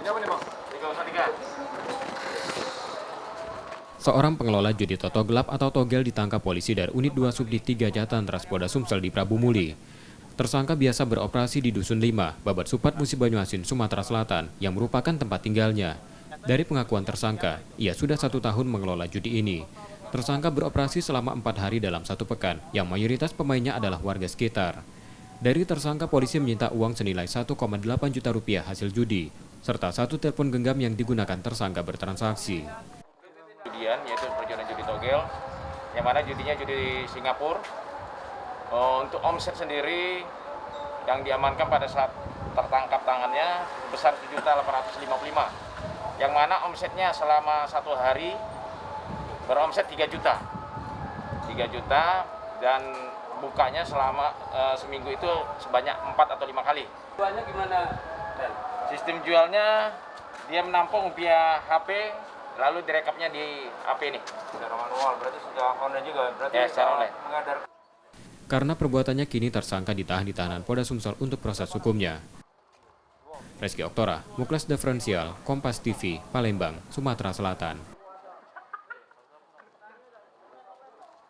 Siapa nih, Bang? 303. Seorang pengelola judi toto gelap atau togel ditangkap polisi dari Unit 2 Subdit 3 Jatan Traspolda Sumsel di Prabu Muli. Tersangka biasa beroperasi di Dusun 5, Babat Supat, Musi Banyuasin, Sumatera Selatan, yang merupakan tempat tinggalnya. Dari pengakuan tersangka, ia sudah 1 tahun mengelola judi ini. Tersangka beroperasi selama 4 hari dalam 1 pekan, yang mayoritas pemainnya adalah warga sekitar. Dari tersangka, polisi menyita uang senilai 1,8 juta rupiah hasil judi, serta 1 telepon genggam yang digunakan tersangka bertransaksi. Judian, yaitu perjudian judi togel, yang mana judinya judi Singapura. Untuk omset sendiri yang diamankan pada saat tertangkap tangannya sebesar 7.855, yang mana omsetnya selama 1 hari beromset 3 juta, dan bukanya selama seminggu itu sebanyak 4 atau 5 kali. Jualnya gimana? Sistem jualnya dia menampung via HP, lalu direkapnya di HP ini. Secara manual, berarti sudah online juga? Berarti Ya, secara online. Karena perbuatannya, kini tersangka ditahan di tahanan Polda Sumsel untuk proses hukumnya. Reski Oktora, Muklas Diferensial, Kompas TV, Palembang, Sumatera Selatan.